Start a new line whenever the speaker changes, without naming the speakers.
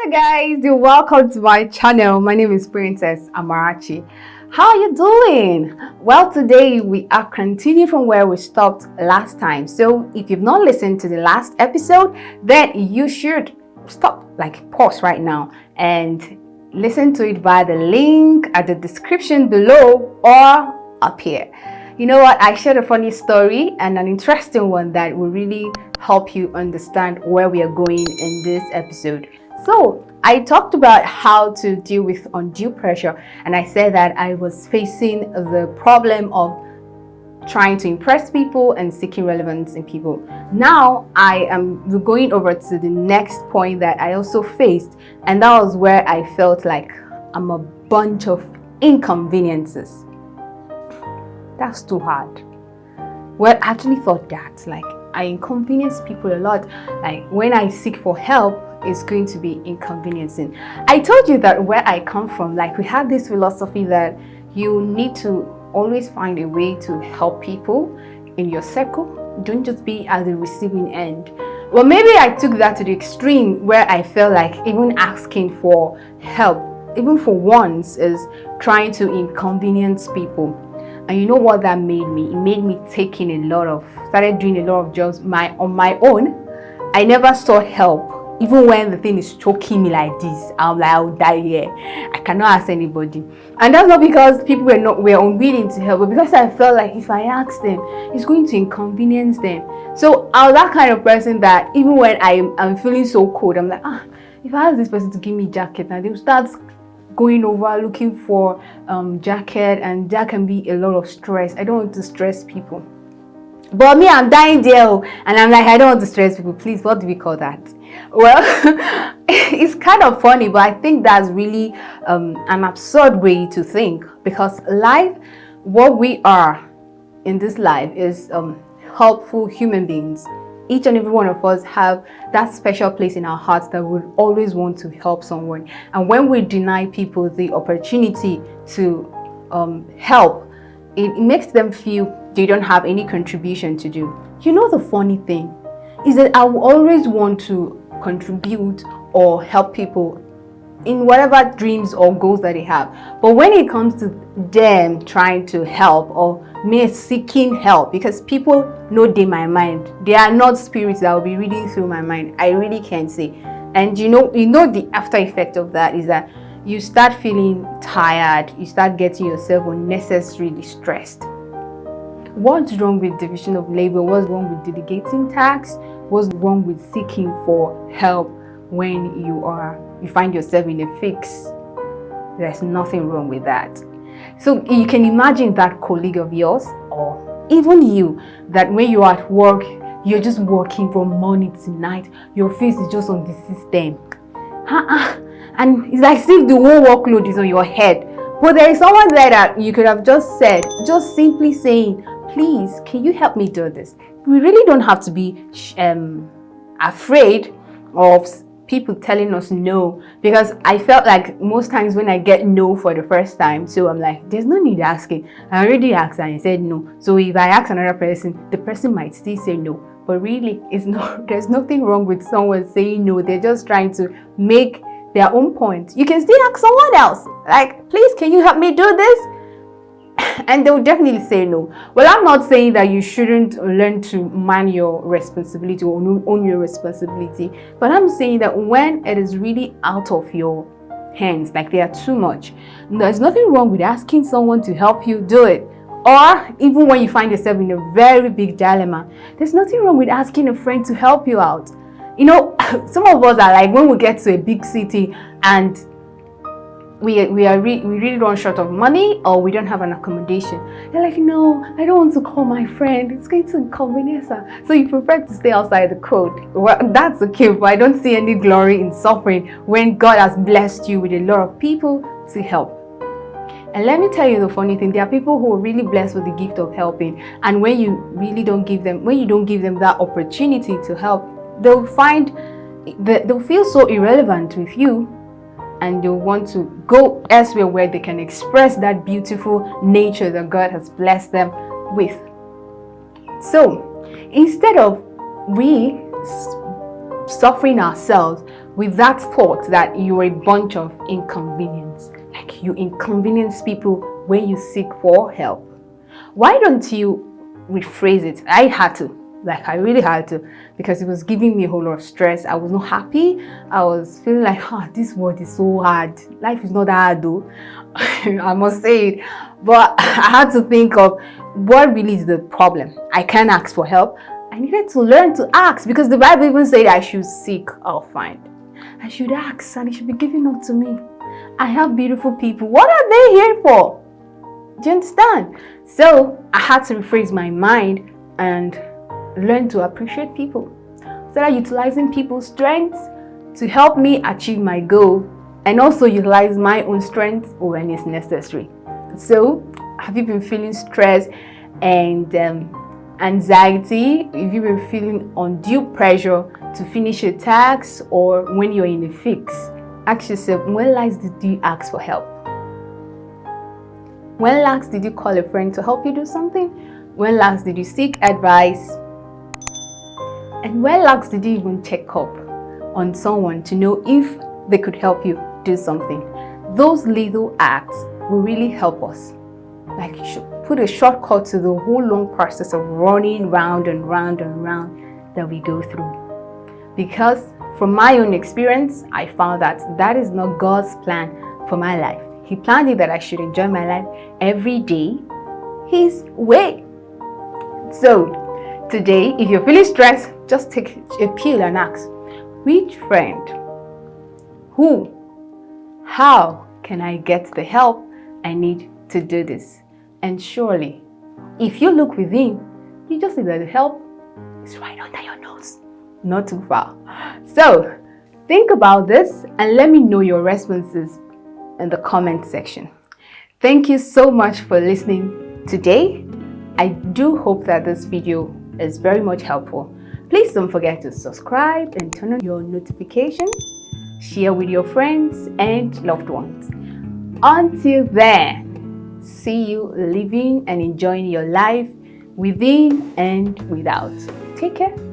Hello guys, you're welcome to my channel. My name is Princess Amarachi. How are you doing? Well, today we are continuing from where we stopped last time. So if you've not listened to the last episode, then you should pause right now and listen to it via the link at the description below or up here. You know what? I shared a funny story and an interesting one that will really help you understand where we are going in this episode. So I talked about how to deal with undue pressure, and I said that I was facing the problem of trying to impress people and seeking relevance in people. Now I am going over to the next point that I also faced, and that was where I felt like I'm a bunch of inconveniences. That's too hard. Well, I actually thought that I inconvenience people a lot. Like when I seek for help, it's going to be inconveniencing. I told you that where I come from, we have this philosophy that you need to always find a way to help people in your circle. Don't just be at the receiving end. Well, maybe I took that to the extreme where I felt like even asking for help, even for once, is trying to inconvenience people. And you know what that made me? It made me started doing a lot of jobs on my own. I never sought help. Even when the thing is choking me like this, I'm like, I'll die here. I cannot ask anybody. And that's not because people were unwilling to help, but because I felt like if I ask them, it's going to inconvenience them. So I was that kind of person that even when I'm feeling so cold, I'm like, if I ask this person to give me a jacket, now they'll start going over looking for jacket, and that can be a lot of stress. I don't want to stress people. But me, I'm dying there, and I'm like, I don't want to stress people. Please, what do we call that? Well, it's kind of funny, but I think that's really an absurd way to think, because what we are in this life is helpful human beings. Each and every one of us have that special place in our hearts that would always want to help someone. And when we deny people the opportunity to help, it makes them feel they don't have any contribution to do. You know, the funny thing is that I will always want to contribute or help people in whatever dreams or goals that they have. But when it comes to them trying to help or me seeking help, because people know in my mind, they are not spirits that will be reading through my mind. I really can't say. And you know the after effect of that is that you start feeling tired, you start getting yourself unnecessarily stressed. What's wrong with division of labor? What's wrong with delegating tasks? What's wrong with seeking for help when you find yourself in a fix? There's nothing wrong with that. So you can imagine that colleague of yours, or even you, that when you're at work, you're just working from morning to night, your face is just on the system. And it's like if the whole workload is on your head. But there is someone there that you could have just simply saying, please, can you help me do this? We really don't have to be afraid of people telling us no, because I felt like most times when I get no for the first time, so I'm like, there's no need asking. I already asked and I said no. So if I ask another person, the person might still say no. But really, there's nothing wrong with someone saying no. They're just trying to make their own point. You can still ask someone else, like, please, can you help me do this? And they'll definitely say no. Well, I'm not saying that you shouldn't learn to man your responsibility or own your responsibility, but I'm saying that when it is really out of your hands, like they are too much, there's nothing wrong with asking someone to help you do it. Or even when you find yourself in a very big dilemma, there's nothing wrong with asking a friend to help you out. You know, some of us are like, when we get to a big city and we really run short of money, or we don't have an accommodation, they're like, no, I don't want to call my friend, it's going to inconvenience her, so you prefer to stay outside the code. Well, that's okay, but I don't see any glory in suffering when God has blessed you with a lot of people to help. And let me tell you the funny thing, there are people who are really blessed with the gift of helping, and when you don't give them that opportunity to help, they'll feel so irrelevant with you, and they'll want to go elsewhere where they can express that beautiful nature that God has blessed them with. So instead of we suffering ourselves, with that thought that you're a bunch of inconvenience, like you inconvenience people when you seek for help. Why don't you rephrase it? I had to, like I really had to, because it was giving me a whole lot of stress. I was not happy. I was feeling like, this world is so hard. Life is not that hard though. I must say it. But I had to think of what really is the problem. I can't ask for help. I needed to learn to ask, because the Bible even said I should seek, I'll find. I should ask, and it should be given up to me. I have beautiful people. What are they here for? Do you understand? So I had to rephrase my mind and learn to appreciate people. Started utilizing people's strengths to help me achieve my goal, and also utilize my own strengths when it's necessary. So, have you been feeling stress and anxiety? Have you been feeling undue pressure to finish a task, or when you're in a fix? Ask yourself, when last did you ask for help? When last did you call a friend to help you do something? When last did you seek advice? And when last did you even check up on someone to know if they could help you do something? Those little acts will really help us. Like, you should put a shortcut to the whole long process of running round and round and round that we go through. Because from my own experience, I found that is not God's plan for my life. He planned it that I should enjoy my life every day His way. So today, if you're feeling stressed, just take a pill and ask, which friend, who, how can I get the help I need to do this? And surely, if you look within, you just see that the help is right under your nose, not too far. So think about this and let me know your responses in the comment section. Thank you so much for listening today. I do hope that this video is very much helpful. Please don't forget to subscribe and turn on your notifications. Share with your friends and loved ones. Until then, see you living and enjoying your life within and without. Take care.